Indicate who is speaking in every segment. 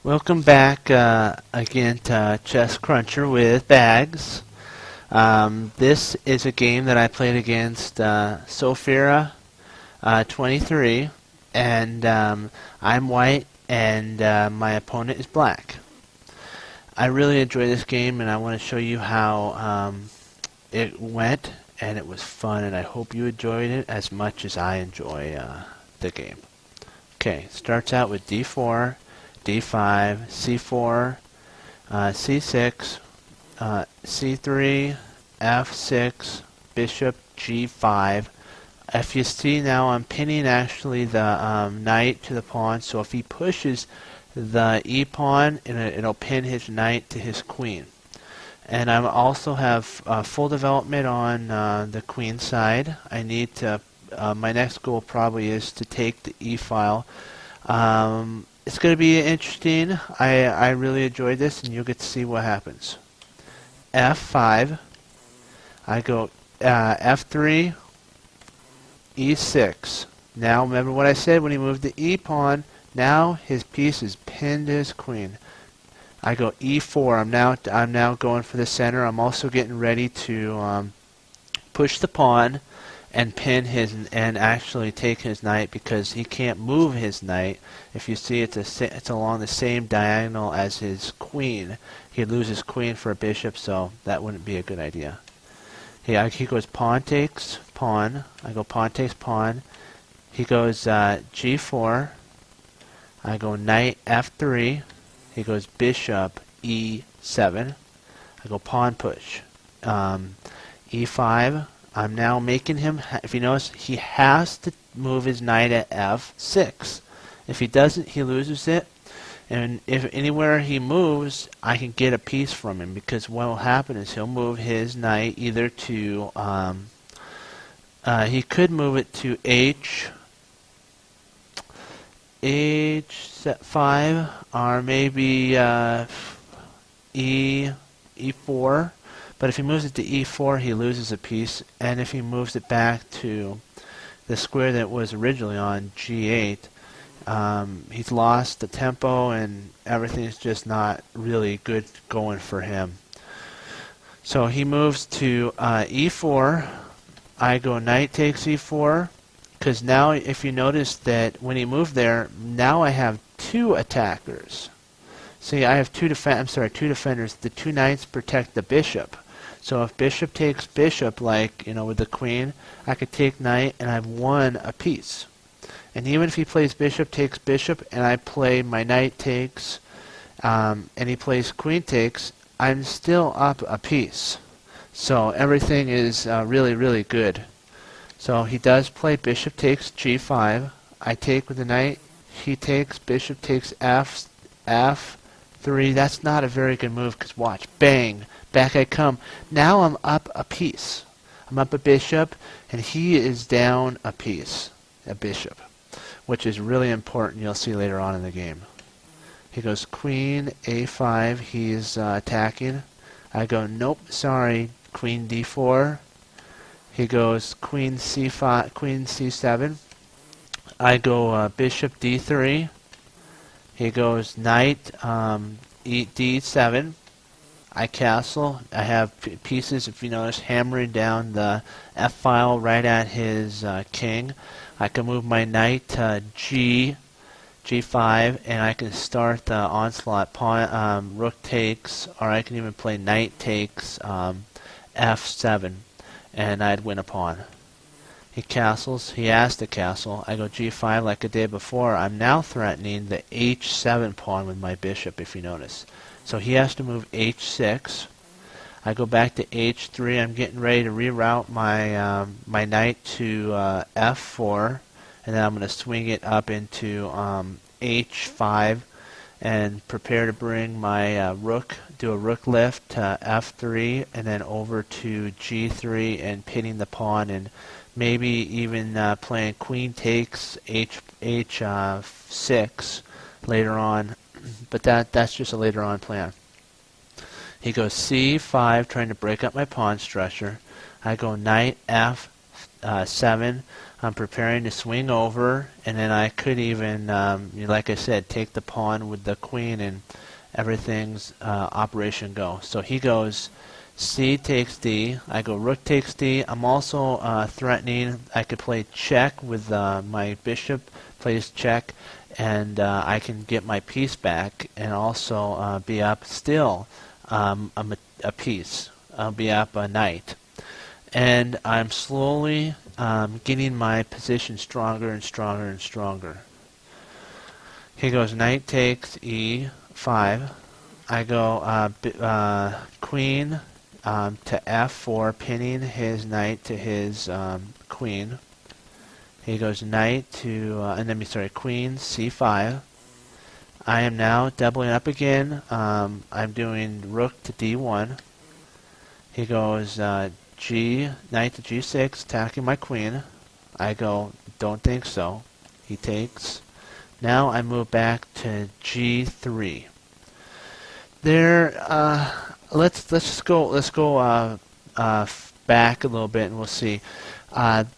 Speaker 1: Welcome back again to Chess Cruncher with Bags. This is a game that I played against Sofera23, and I'm white and my opponent is black. I really enjoy this game and I want to show you how it went, and it was fun, and I hope you enjoyed it as much as I enjoy the game. Okay, starts out with d4, d5, c4, c6, c3, f6, bishop g5. If you see now, I'm pinning actually the knight to the pawn, so if he pushes the e-pawn, it'll pin his knight to his queen. And I also have full development on the queen side. I need to, my next goal probably is to take the e-file. It's going to be interesting. I really enjoyed this, and you'll get to see what happens. f5. I go f3, e6. Now remember what I said when he moved the e-pawn. Now his piece is pinned to his queen. I go e4. I'm now going for the center. I'm also getting ready to push the pawn and pin his and actually take his knight, because he can't move his knight. If you see, it's along the same diagonal as his queen. He'd lose his queen for a bishop, so that wouldn't be a good idea. He goes pawn takes pawn. I go pawn takes pawn. He goes g4. I go knight f3. He goes bishop e7. I go pawn push. e5. I'm now making him, if you notice, he has to move his knight at f6. If he doesn't, he loses it. And if anywhere he moves, I can get a piece from him, because what will happen is he'll move his knight either to, he could move it to h5, or maybe e4. But if he moves it to e4, he loses a piece, and if he moves it back to the square that it was originally on, g8, he's lost the tempo, and everything is just not really good going for him. So he moves to e4. I go knight takes e4, because now if you notice that when he moved there, now I have two attackers. See, I have two defenders. The two knights protect the bishop. So if bishop takes bishop, like, with the queen, I could take knight and I've won a piece. And even if he plays bishop takes bishop and I play my knight takes, and he plays queen takes, I'm still up a piece. So everything is really, really good. So he does play bishop takes g5. I take with the knight. He takes bishop takes f3. That's not a very good move, because watch, bang, back I come. Now I'm up a piece. I'm up a bishop, and he is down a piece, a bishop, which is really important. You'll see later on in the game. He goes queen a5. He's attacking. I go, nope, sorry, queen d4. He goes queen c5, queen c7. I go bishop d3. He goes knight d7. I castle. I have pieces, if you notice, hammering down the f-file right at his king. I can move my knight to g5, and I can start the onslaught. Pawn, rook takes, or I can even play knight takes f7, and I'd win a pawn. He castles. He has to castle. I go g5 like I did before. I'm now threatening the h7 pawn with my bishop, if you notice. So he has to move h6. I go back to h3. I'm getting ready to reroute my my knight to f4, and then I'm going to swing it up into h5 and prepare to bring my rook, do a rook lift to f3, and then over to g3 and pinning the pawn, and maybe even playing queen takes h6 later on. But that's just a later on plan. He goes c5, trying to break up my pawn structure. I go knight 7. I'm preparing to swing over, and then I could even, like I said, take the pawn with the queen, and everything's Operation Go. So he goes C takes D. I go rook takes D. I'm also threatening I could play check with my bishop plays check, and I can get my piece back and also be up still a piece. I'll be up a knight. And I'm slowly getting my position stronger and stronger and stronger. He goes knight takes E5. I go queen to F4, pinning his knight to his queen. He goes knight to, queen C5. I am now doubling up again. I'm doing rook to D1. He goes knight to G6, attacking my queen. I go, don't think so. He takes. Now I move back to G3. There, let's go back a little bit, and we'll see. I'm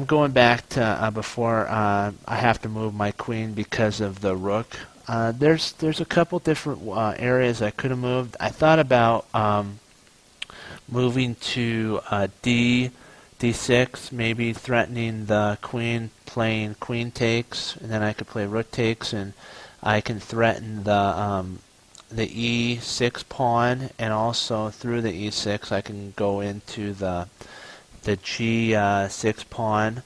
Speaker 1: going back to before I have to move my queen because of the rook. There's a couple different areas I could have moved. I thought about moving to D6, maybe threatening the queen, playing queen takes, and then I could play rook takes, and I can threaten the E6 pawn, and also through the E6 I can go into the G6 pawn.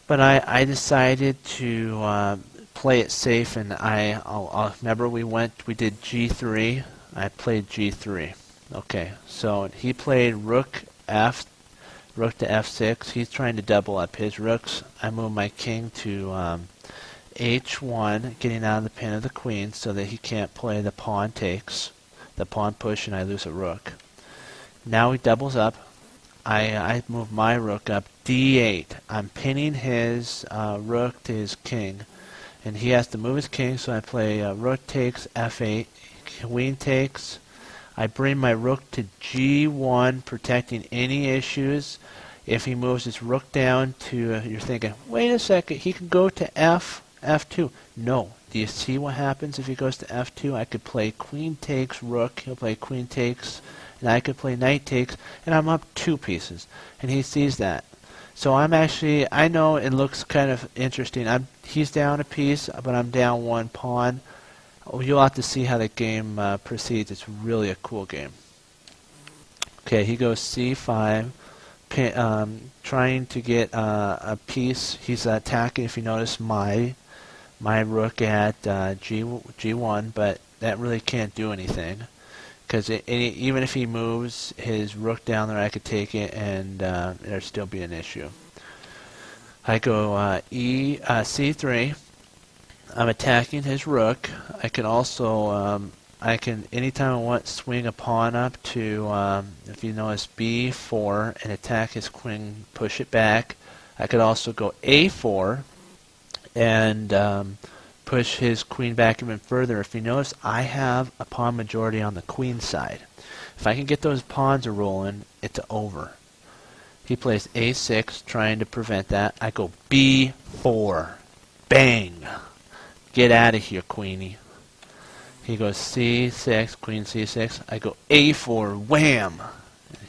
Speaker 1: But I decided to play it safe, and I'll remember we did G3. I played G3. Okay, so he played rook to F6. He's trying to double up his rooks. I move my king to H1, getting out of the pin of the queen so that he can't play the pawn takes, the pawn push, and I lose a rook. Now he doubles up. I move my rook up D8. I'm pinning his rook to his king, and he has to move his king, so I play rook takes F8, queen takes. I bring my rook to G1, protecting any issues. If he moves his rook down to, you're thinking, wait a second, he can go to F2. No. Do you see what happens if he goes to F2? I could play queen takes rook, he'll play queen takes, and I could play knight takes, and I'm up 2 pieces. And he sees that. So I know it looks kind of interesting. He's down a piece, but I'm down 1 pawn. You'll have to see how the game proceeds. It's really a cool game. Okay, he goes C5, trying to get a piece. He's attacking, if you notice, my rook at G1, but that really can't do anything. Because even if he moves his rook down there, I could take it, and there'd still be an issue. I go C3. I'm attacking his rook. I can also, anytime I want, swing a pawn up to, if you notice, B4 and attack his queen, push it back. I could also go A4 and push his queen back even further. If you notice, I have a pawn majority on the queen side. If I can get those pawns rolling, it's over. He plays A6, trying to prevent that. I go B4. Bang! Get out of here, queenie. He goes C6, queen C6. I go A4, wham!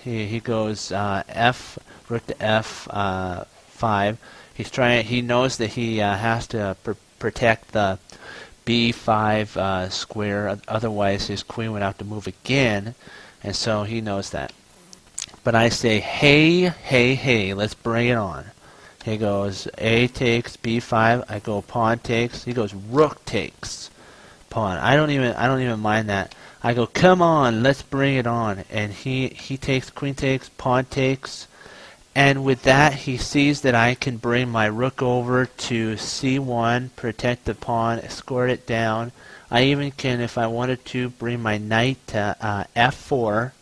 Speaker 1: He goes rook to F5. He knows that he has to protect the B5 square, otherwise his queen would have to move again, and so he knows that. But I say, hey, let's bring it on. He goes A takes B5. I go pawn takes. He goes rook takes pawn. I don't even mind that. I go, come on, let's bring it on. And he takes queen takes, pawn takes. And with that, he sees that I can bring my rook over to C1, protect the pawn, escort it down. I even can, if I wanted to, bring my knight to F4.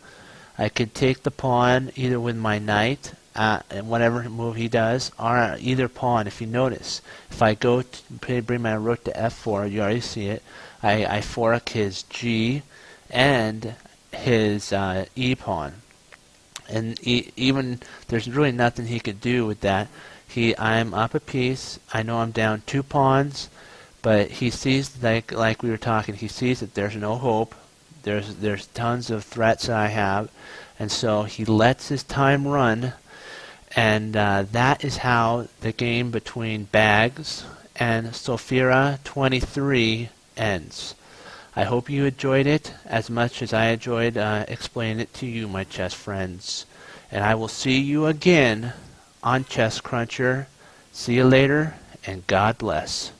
Speaker 1: I could take the pawn either with my knight, and whatever move he does, or either pawn. If you notice, if I go to bring my rook to F4, you already see it, I fork his G and his E pawn. And even there's really nothing he could do with that. I'm up a piece. I know I'm down 2 pawns, but he sees, like we were talking, he sees that there's no hope. There's tons of threats that I have, and so he lets his time run, and that is how the game between Bags and Sofera23 ends. I hope you enjoyed it as much as I enjoyed explaining it to you, my chess friends. And I will see you again on Chess Cruncher. See you later, and God bless.